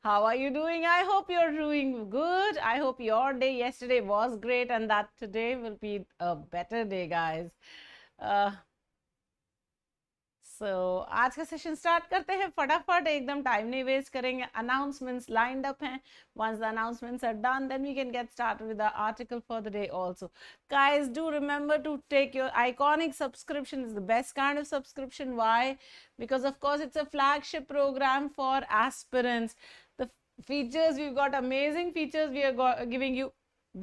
How are you doing? I hope you're doing good. I hope your day yesterday was great and that today will be a better day, guys. Uh, आज का session start करते हैं फटाफट, एकदम time नहीं waste करेंगे. Announcements lined up हैं. Once the announcements are done, then we can get started with the article for the day also. Guys, do remember to take your iconic subscription. It's the best kind of subscription. Why? Because of course it's a flagship program for aspirants. The features, we've got amazing features. We are giving you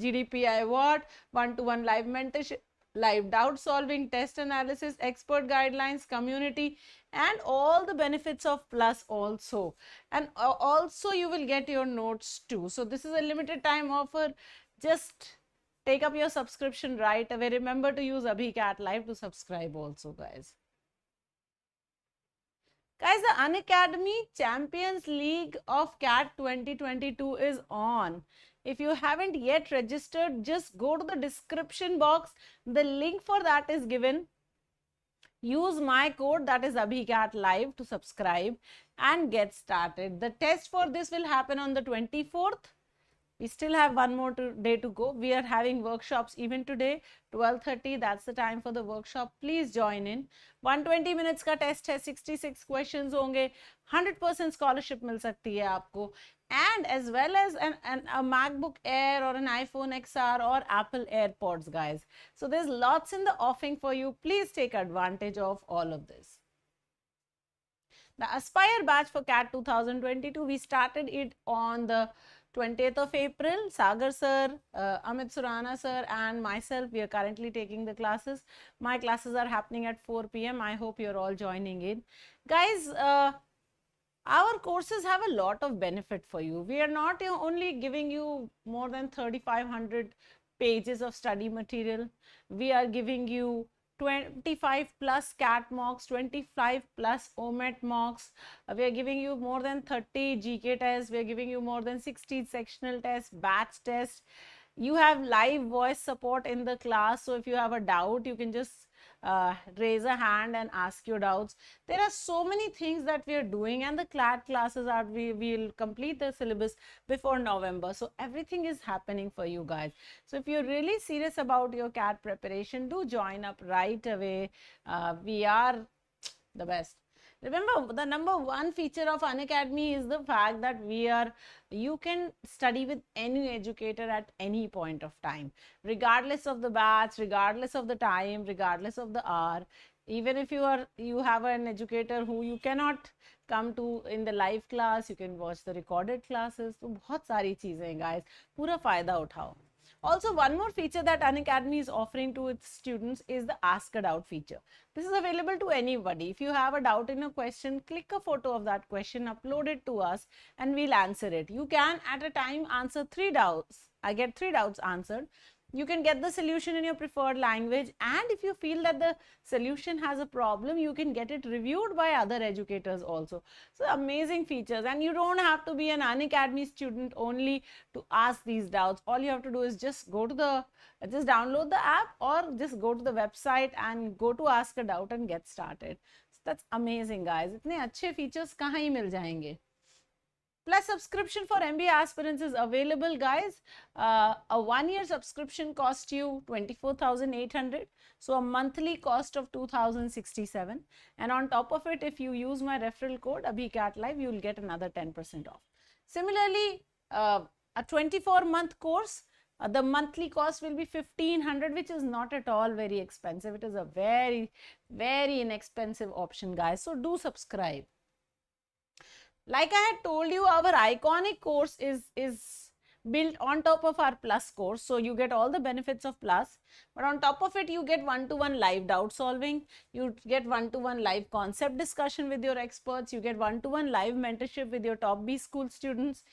GDPI award, one-to-one live mentorship, live doubt solving, test analysis, expert guidelines, community, and all the benefits of Plus also. And also you will get your notes too. So this is a limited time offer. Just take up your subscription right away. Remember to use Abhi Live to subscribe also, guys. Guys, the Unacademy Champions League of CAT 2022 is on. If you haven't yet registered, just go to the description box. The link for that is given. Use my code, that is AbhiCat Live, to subscribe and get started. The test for this will happen on the 24th. We still have one more day to go. We are having workshops even today, 12:30. That's the time for the workshop. Please join in. 120 minutes का test है, 66 questions होंगे, 100% scholarship मिल सकती है आपको, and as well as a MacBook Air or an iPhone XR or Apple AirPods, guys. So there's lots in the offering for you. Please take advantage of all of this. The Aspire batch for CAT 2022, we started it on the 20th of April. Sagar sir, Amit Surana sir and myself, we are currently taking the classes. My classes are happening at 4 p.m. I hope you're all joining in. Guys, our courses have a lot of benefit for you. We are not only giving you more than 3,500 pages of study material. We are giving you 25 plus CAT mocks, 25 plus OMET mocks. We are giving you more than 30 GK tests. We are giving you more than 60 sectional tests, batch tests. You have live voice support in the class. So if you have a doubt, you can just raise a hand and ask your doubts. There are so many things that we are doing, and the CAT classes are, we will complete the syllabus before November. So everything is happening for you guys. So if you're really serious about your CAT preparation, do join up right away. We are the best. Remember, the number one feature of Unacademy is the fact that you can study with any educator at any point of time, regardless of the batch, regardless of the time, regardless of the hour. Even if you have an educator who you cannot come to in the live class, you can watch the recorded classes. तो बहुत सारी चीजें हैं guys, पूरा फायदा उठाओ. Also, one more feature that Unacademy is offering to its students is the Ask a Doubt feature. This is available to anybody. If you have a doubt in a question, click a photo of that question, upload it to us, and we'll answer it. You can at a time answer 3 doubts. I get 3 doubts answered. You can get the solution in your preferred language, and if you feel that the solution has a problem, you can get it reviewed by other educators also. So amazing features, and you don't have to be an Unacademy student only to ask these doubts. All you have to do is just download the app or just go to the website and go to Ask a Doubt and get started. So that's amazing, guys. इतने अच्छे features कहाँ ही मिल जाएंगे. Plus subscription for MBA aspirants is available, guys. A 1-year subscription costs you 24,800. So a monthly cost of 2,067. And on top of it, if you use my referral code AbhiCat Live, you will get another 10% off. Similarly, a 24-month course, the monthly cost will be 1,500, which is not at all very expensive. It is a very, very inexpensive option, guys. So do subscribe. Like I had told you, our iconic course is built on top of our Plus course. So you get all the benefits of Plus, but on top of it, you get one-to-one live doubt solving. You get one-to-one live concept discussion with your experts. You get one-to-one live mentorship with your top B school students.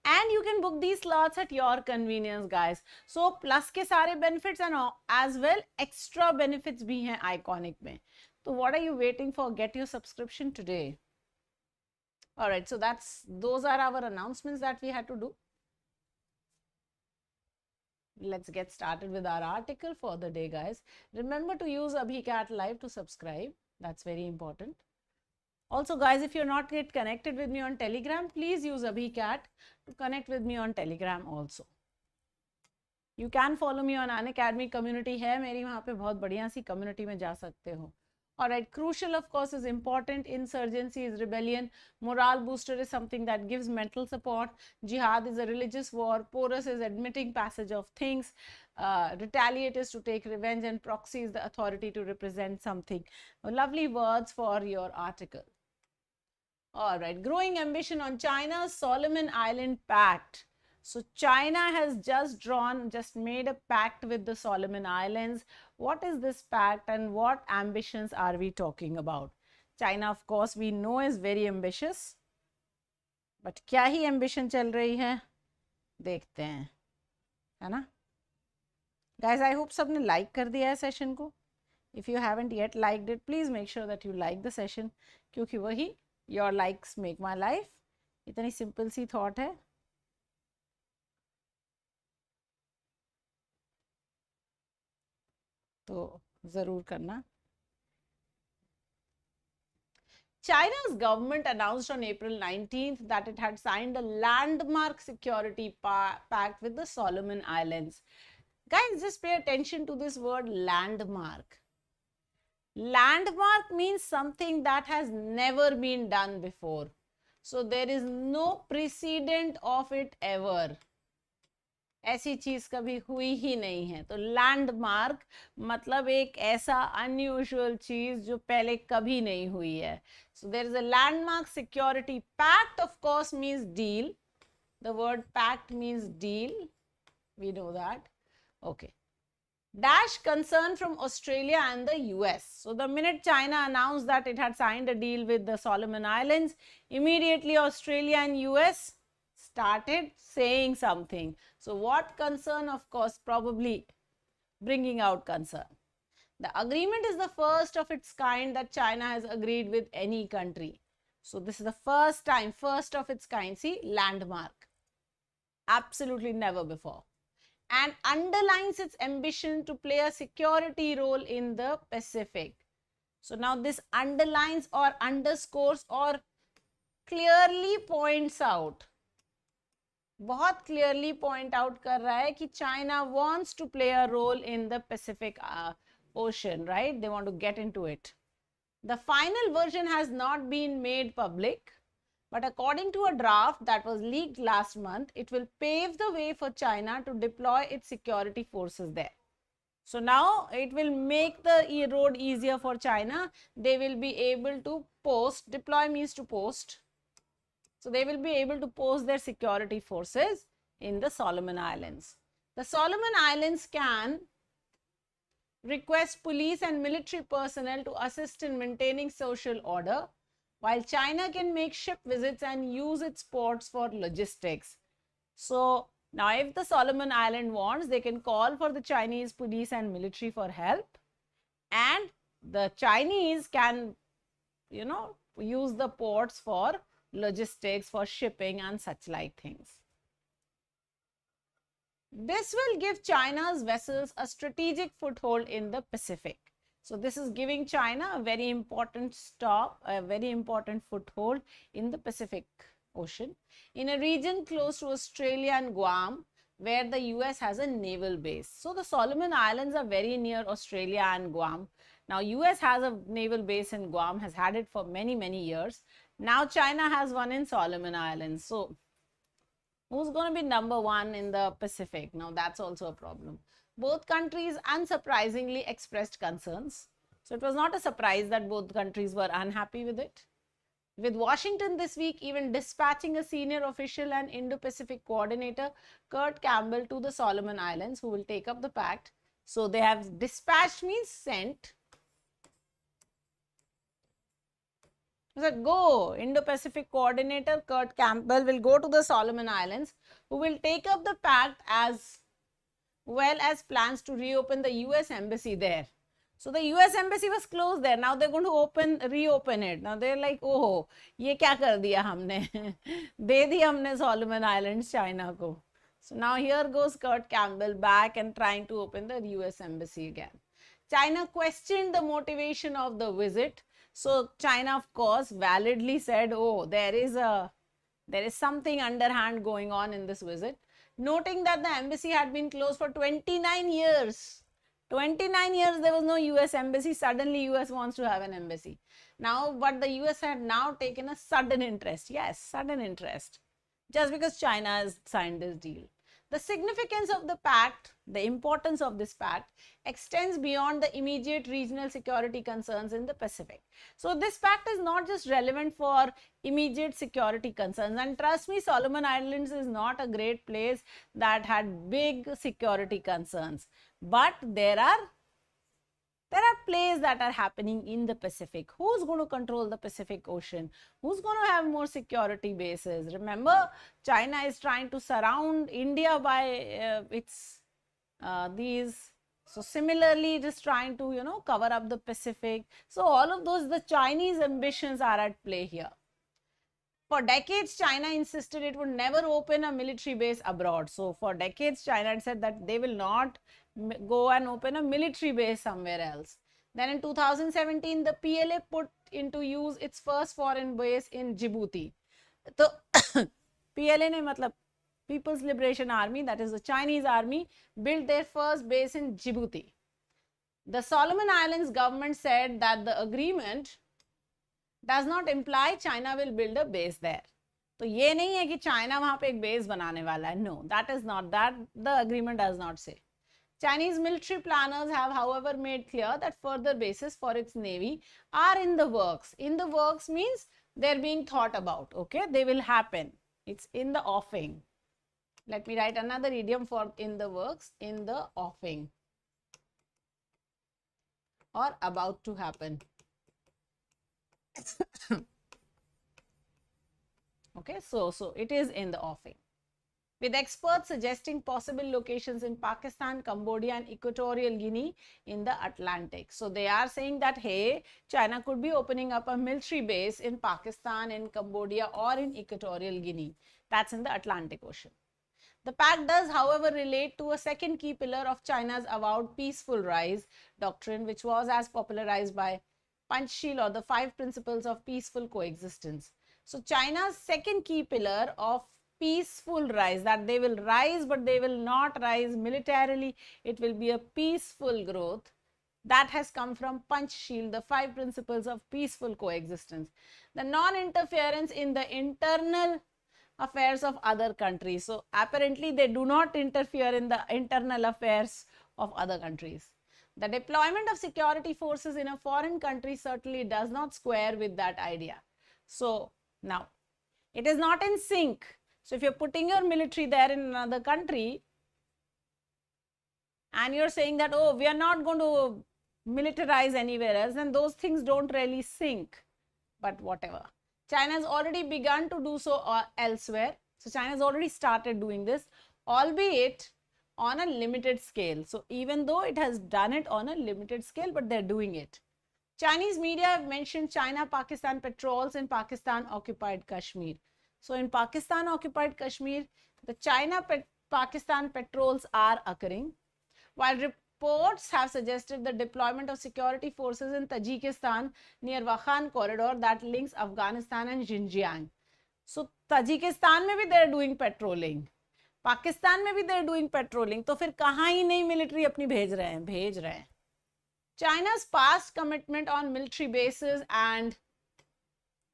And you can book these slots at your convenience, guys. So Plus के सारे benefits and as well extra benefits भी हैं iconic में. So what are you waiting for? Get your subscription today. All right, so those are our announcements that we had to do. Let's get started with our article for the day, guys. Remember to use AbhiCat Live to subscribe. That's very important. Also, guys, if you're not yet connected with me on Telegram, please use AbhiCat to connect with me on Telegram also. You can follow me on Unacademy community है मेरी, वहाँ पे बहुत बढ़िया सी community में जा सकते हो. Alright, crucial of course is important. Insurgency is rebellion. Morale booster is something that gives mental support. Jihad is a religious war. Porous is admitting passage of things. Retaliate is to take revenge, and proxy is the authority to represent something. Lovely words for your article. Alright, growing ambition on China's Solomon Island Pact. So China has just made a pact with the Solomon Islands. What is this pact and what ambitions are we talking about? China, of course, we know is very ambitious. But क्या ही ambition चल रही है? देखते हैं, है ना? Guys, I hope सबने like कर दिया है session को. If you haven't yet liked it, please make sure that you like the session. क्योंकि वही your likes make my life. इतनी simple सी thought है. तो जरूर करना. China's government announced on April 19th that it had signed a landmark security pact with the Solomon Islands. Guys, just pay attention to this word landmark. Landmark means something that has never been done before. So there is no precedent of it ever. ऐसी चीज कभी हुई ही नहीं है. तो landmark मतलब एक ऐसा अनयूजुअल चीज जो पहले कभी नहीं हुई है. So there is a landmark security pact. Of course means deal. The word pact means deal. We know that. Okay. Dash concern from Australia and the US. So the minute China announced that it had signed a deal with the Solomon Islands, immediately Australia and US started saying something. So what concern? Of course, probably bringing out concern. The agreement is the first of its kind that China has agreed with any country. So this is the first time, first of its kind. See, landmark. Absolutely never before. And underlines its ambition to play a security role in the Pacific. So now this underlines or underscores or clearly points out. बहुत clearly point out कर रहा है कि China wants to play a role in the Pacific Ocean, right? They want to get into it. The final version has not been made public, but according to a draft that was leaked last month, it will pave the way for China to deploy its security forces there. So now it will make the road easier for China. They will be able to post, deploy means to post. So they will be able to post their security forces in the Solomon Islands. The Solomon Islands can request police and military personnel to assist in maintaining social order, while China can make ship visits and use its ports for logistics. So now if the Solomon Island wants, they can call for the Chinese police and military for help, and the Chinese can, you know, use the ports for logistics, for shipping and such like things. This will give China's vessels a strategic foothold in the Pacific. So this is giving China a very important stop, a very important foothold in the Pacific Ocean, in a region close to Australia and Guam, where the US has a naval base. So the Solomon Islands are very near Australia and Guam. Now US has a naval base in Guam, has had it for many, many years. Now China has one in Solomon Islands. So who's going to be number one in the Pacific? Now that's also a problem. Both countries unsurprisingly expressed concerns. So it was not a surprise that both countries were unhappy with it. With Washington this week even dispatching a senior official and Indo-Pacific coordinator, Kurt Campbell, to the Solomon Islands, who will take up the pact. So they have dispatched means sent. So go, Indo-Pacific coordinator Kurt Campbell will go to the Solomon Islands, who will take up the pact as well as plans to reopen the US embassy there. So the US embassy was closed there. Now they're going to reopen it. Now they're like, oh, ये क्या कर दिया हमने? दे दी हमने Solomon Islands China को. So now here goes Kurt Campbell back and trying to open the US embassy again. China questioned the motivation of the visit. So China, of course, validly said, oh, there is something underhand going on in this visit, noting that the embassy had been closed for 29 years. 29 years there was no US embassy. Suddenly US wants to have an embassy. Now, but the US had now taken a sudden interest. Yes, sudden interest. Just because China has signed this deal. The significance of the pact, the importance of this pact, extends beyond the immediate regional security concerns in the Pacific. So this pact is not just relevant for immediate security concerns, and trust me, Solomon Islands is not a great place that had big security concerns, but there are plays that are happening in the Pacific. Who's going to control the Pacific Ocean? Who's going to have more security bases? Remember, China is trying to surround India by these. So similarly, it is trying to, cover up the Pacific. So all of those, the Chinese ambitions are at play here. For decades, China insisted it would never open a military base abroad. So for decades, China had said that they will not go and open a military base somewhere else. Then in 2017, the PLA put into use its first foreign base in Djibouti. So PLA ne matlab People's Liberation Army, that is the Chinese army, built their first base in Djibouti. The Solomon Islands government said that the agreement does not imply China will build a base there. तो ये नहीं है कि China वहाँ पे एक base बनाने वाला है. No, that is not that. The agreement does not say. Chinese military planners have, however, made clear that further bases for its navy are in the works. In the works means they're being thought about. Okay, they will happen. It's in the offing. Let me write another idiom for in the works, in the offing, or about to happen. Okay, so it is in the offing, with experts suggesting possible locations in Pakistan, Cambodia and Equatorial Guinea in the Atlantic. So they are saying that, hey, China could be opening up a military base in Pakistan, in Cambodia or in Equatorial Guinea. That's in the Atlantic Ocean. The pact does, however, relate to a second key pillar of China's avowed peaceful rise doctrine, which was as popularized by Panchsheel, or the 5 principles of peaceful coexistence. So China's second key pillar of peaceful rise, that they will rise but they will not rise militarily, it will be a peaceful growth, that has come from Panchsheel, the 5 principles of peaceful coexistence. The non-interference in the internal affairs of other countries. So apparently they do not interfere in the internal affairs of other countries. The deployment of security forces in a foreign country certainly does not square with that idea. So now it is not in sync. So if you're putting your military there in another country and you're saying that, oh, we are not going to militarize anywhere else, then those things don't really sync. But whatever. China has already begun to do so elsewhere. So China has already started doing this, albeit on a limited scale. So even though it has done it on a limited scale, but they're doing it. Chinese media have mentioned China-Pakistan patrols in Pakistan-occupied Kashmir. So in Pakistan-occupied Kashmir, the China-Pakistan patrols are occurring, while reports have suggested the deployment of security forces in Tajikistan near Wakhan corridor that links Afghanistan and Xinjiang. So Tajikistan में भी they are doing patrolling, Pakistan में भी they are doing patrolling. तो फिर कहाँ ही नहीं military अपनी भेज रहे हैं. China's past commitment on military bases and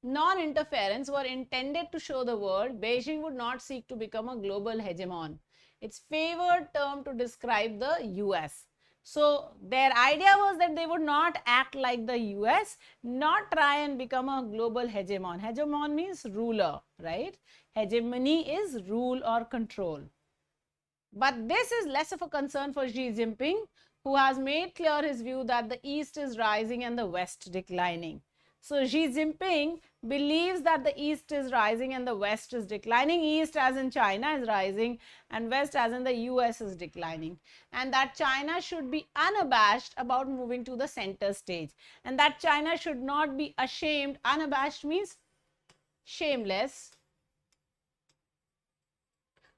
non-interference were intended to show the world Beijing would not seek to become a global hegemon. Its favored term to describe the US. So their idea was that they would not act like the US, not try and become a global hegemon. Hegemon means ruler, right? Hegemony is rule or control. But this is less of a concern for Xi Jinping, who has made clear his view that the East is rising and the West declining. So Xi Jinping believes that the East is rising and the West is declining. East as in China is rising and West as in the US is declining. And that China should be unabashed about moving to the center stage. And that China should not be ashamed. Unabashed means shameless.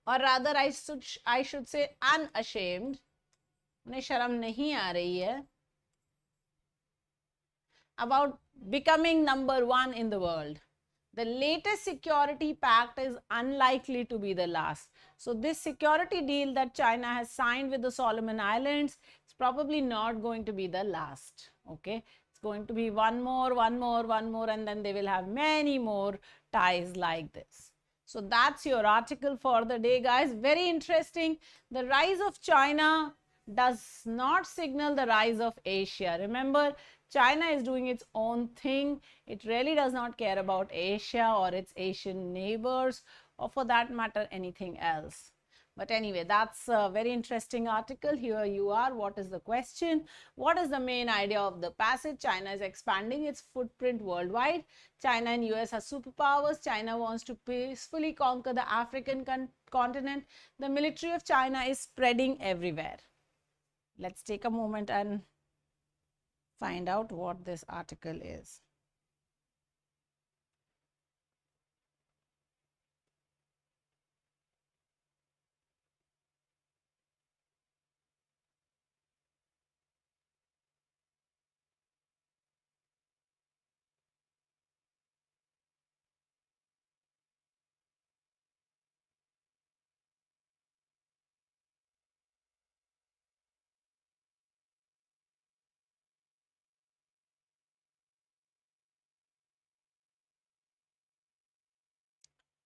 Or rather I should say unashamed. उन्हें शर्म नहीं आ रही है about becoming number one in the world. The latest security pact is unlikely to be the last. So this security deal that China has signed with the Solomon Islands is probably not going to be the last. Okay, it's going to be one more, and then they will have many more ties like this. So that's your article for the day, guys. Very interesting. The rise of China does not signal the rise of Asia. Remember, China is doing its own thing. It really does not care about Asia or its Asian neighbors, or for that matter, anything else. But anyway, that's a very interesting article. Here you are. What is the question? What is the main idea of the passage? China is expanding its footprint worldwide. China and US are superpowers. China wants to peacefully conquer the African continent. The military of China is spreading everywhere. Let's take a moment and find out what this article is.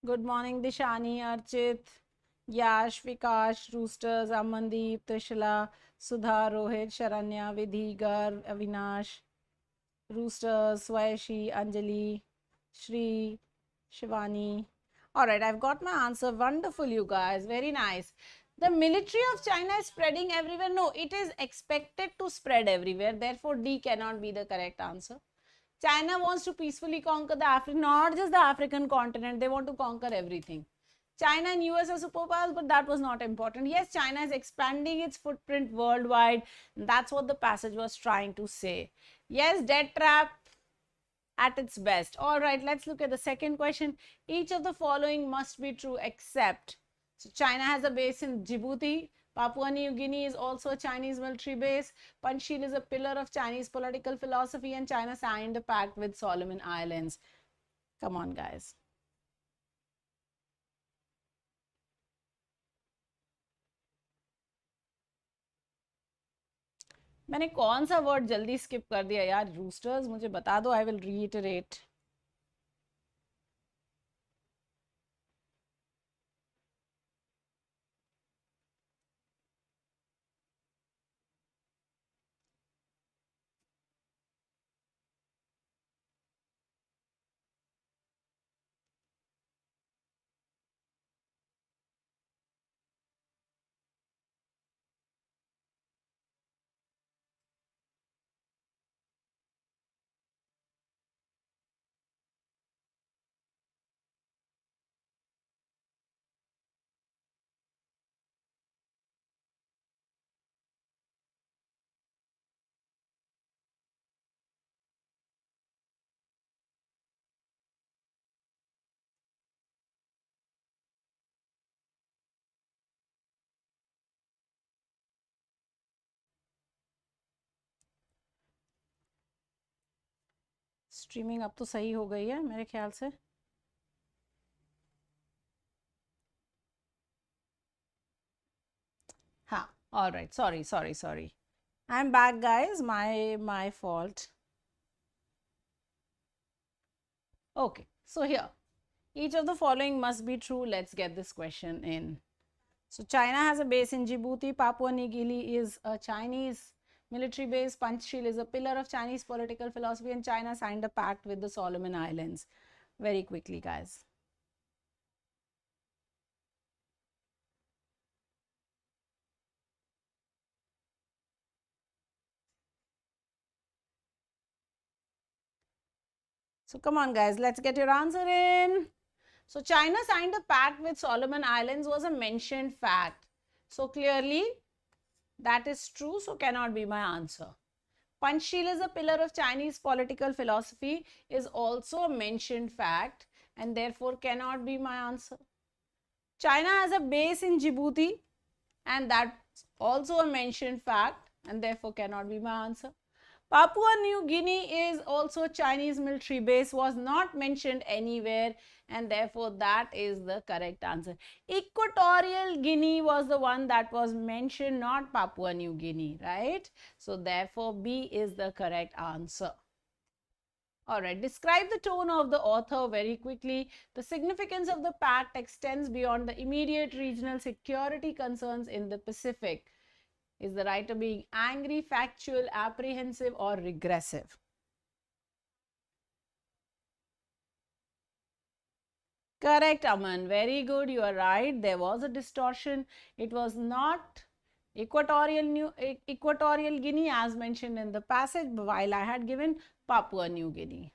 Good morning, Dishani, Archit, Yash, Vikash, Roosters, Amandeep, Trishila, Sudha, Rohit, Sharanya, Vidhi, Garv, Avinash, Roosters, Swayashi, Anjali, Shri, Shivani. All right, I've got my answer. Wonderful, you guys. Very nice. The military of China is spreading everywhere. No, it is expected to spread everywhere. Therefore, D cannot be the correct answer. China wants to peacefully conquer the African, not just the African continent. They want to conquer everything. China and US are superpowers, but that was not important. Yes, China is expanding its footprint worldwide. That's what the passage was trying to say. Yes, debt trap at its best. All right, let's look at the second question. Each of the following must be true except. So China has a base in Djibouti. Papua New Guinea is also a Chinese military base. Panchsheel is a pillar of Chinese political philosophy, and China signed a pact with Solomon Islands. Come on, guys. मैंने कौन सा word जल्दी skip कर दिया यार roosters मुझे बता दो आई विल रीइटरेट स्ट्रीमिंग अब तो सही हो गई है मेरे ख्याल से हाँ all right sorry I'm back guys my fault okay so here each of the following must be true let's get this question in so China has a base in Djibouti Papua New Guinea is a Chinese military base Panchsheel is a pillar of Chinese political philosophy and China signed a pact with the Solomon Islands very quickly guys so come on guys let's get your answer in so China signed a pact with Solomon Islands was a mentioned fact so clearly that is true so cannot be my answer Panchsheel is a pillar of Chinese political philosophy is also a mentioned fact and therefore cannot be my answer. China has a base in Djibouti and that's also a mentioned fact and therefore cannot be my answer. Papua New Guinea is also Chinese military base, was not mentioned anywhere, and therefore that is the correct answer. Equatorial Guinea was the one that was mentioned, not Papua New Guinea, right? So therefore B is the correct answer. All right, describe the tone of the author very quickly. The significance of the pact extends beyond the immediate regional security concerns in the Pacific. Is the writer being angry, factual, apprehensive, or regressive? Correct, Aman. Very good. You are right. There was a distortion. It was not Equatorial Guinea as mentioned in the passage, while I had given Papua New Guinea.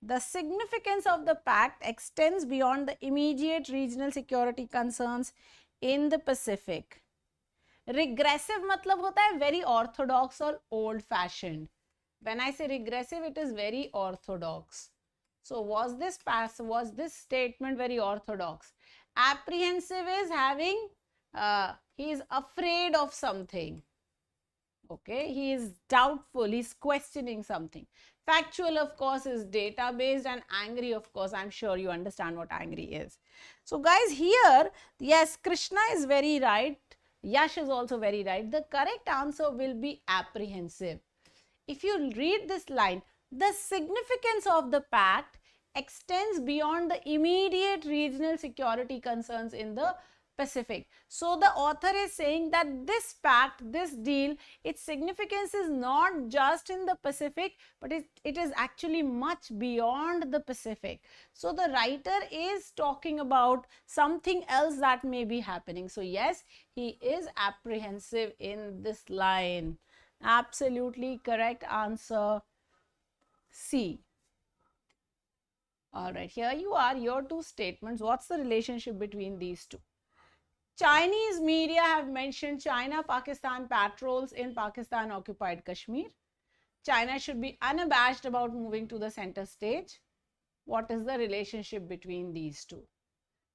The significance of the pact extends beyond the immediate regional security concerns in the Pacific. Regressive matlab hota hai very orthodox or old fashioned. When I say regressive, it is very orthodox. So was this statement very orthodox? Apprehensive is having, he is afraid of something. Okay, he is doubtful, he is questioning something. Factual, of course, is data based, and angry, of course, I'm sure you understand what angry is. So guys, here, yes, Krishna is very right. Yash is also very right. The correct answer will be apprehensive. If you read this line, the significance of the pact extends beyond the immediate regional security concerns in the Pacific. So the author is saying that this pact, this deal, its significance is not just in the Pacific, but it is actually much beyond the Pacific. So the writer is talking about something else that may be happening. So yes, he is apprehensive in this line. Absolutely correct answer, C. All right, here you are, your two statements. What's the relationship between these two? Chinese media have mentioned China-Pakistan patrols in Pakistan-occupied Kashmir. China should be unabashed about moving to the center stage. What is the relationship between these two?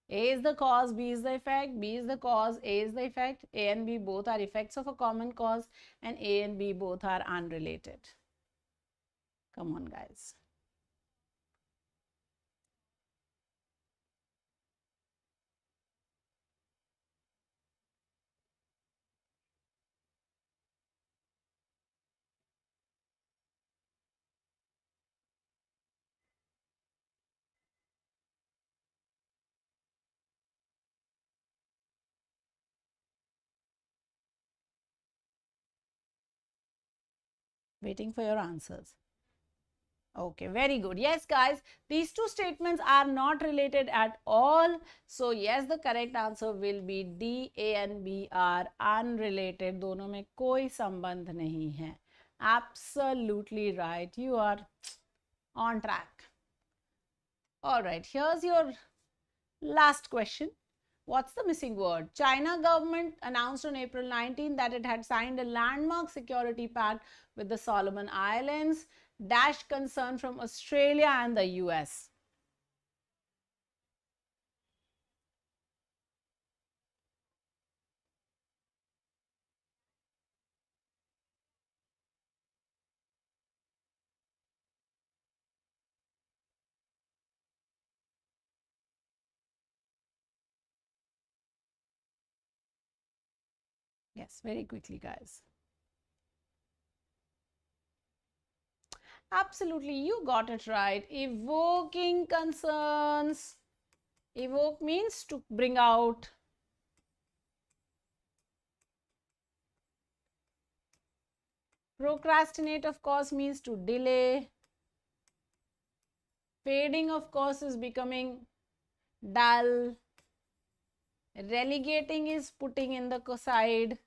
A is the cause, B is the effect, B is the cause, A is the effect. A and B both are effects of a common cause, and A and B both are unrelated. Come on, guys. Waiting for your answers. Okay, very good. Yes, guys, these two statements are not related at all. So, yes, the correct answer will be D. A and B are unrelated. दोनों में कोई संबंध नहीं है. Absolutely right. You are on track. All right, here's your last question. What's the missing word? China government announced on April 19 that it had signed a landmark security pact with the Solomon Islands. Dash concern from Australia and the US. Yes, very quickly, guys. Absolutely, you got it right. Evoking concerns. Evoke means to bring out. Procrastinate, of course, means to delay. Fading, of course, is becoming dull. Relegating is putting in the side.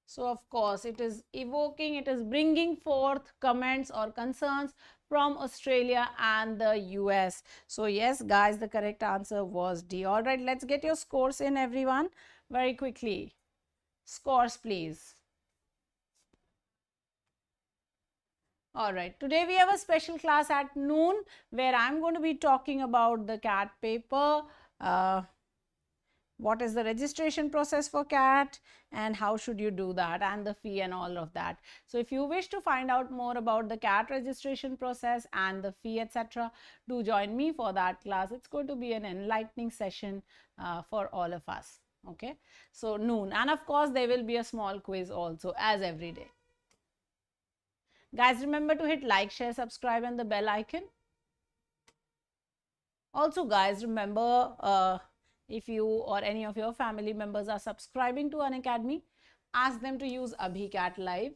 So, of course, it is evoking, it is bringing forth comments or concerns from Australia and the US. So, yes, guys, the correct answer was D. All right, let's get your scores in, everyone, very quickly. Scores, please. All right, today we have a special class at noon where I'm going to be talking about the CAT paper. what is the registration process for CAT and how should you do that, and the fee and all of that. So if you wish to find out more about the CAT registration process and the fee, etc., do join me for that class. It's going to be an enlightening session for all of us. Okay, so noon, and of course there will be a small quiz also, as every day. Guys, remember to hit like, share, subscribe and the bell icon. Also guys, remember, if you or any of your family members are subscribing to Unacademy, ask them to use CAT Live.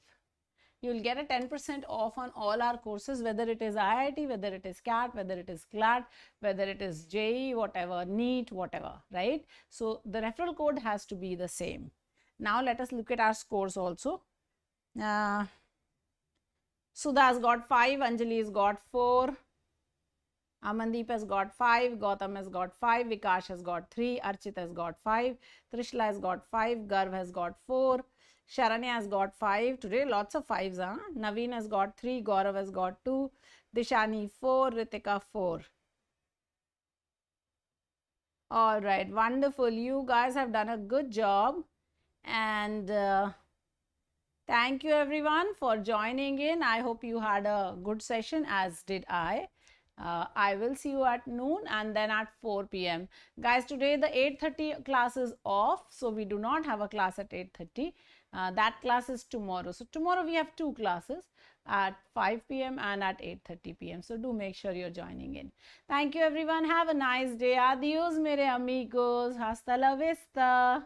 You will get a 10% off on all our courses, whether it is IIT, whether it is CAT, whether it is CLAT, whether it is JEE, whatever, NEET, whatever, right? So the referral code has to be the same. Now let us look at our scores also. Sudha has got 5, Anjali has got 4. Amandeep has got 5, Gautam has got 5, Vikash has got 3, Archit has got 5, Trishla has got 5, Garv has got 4, Sharanya has got 5. Today lots of 5s, huh? Naveen has got 3, Gaurav has got 2, Dishani 4, Ritika 4. All right, wonderful. You guys have done a good job, and thank you everyone for joining in. I hope you had a good session, as did I. I will see you at noon and then at 4 p.m. Guys, today the 8:30 class is off, so we do not have a class at 8:30. That class is tomorrow. So tomorrow we have 2 classes at 5 p.m. and at 8:30 p.m. So do make sure you're joining in. Thank you everyone. Have a nice day. Adios, mere amigos. Hasta la vista.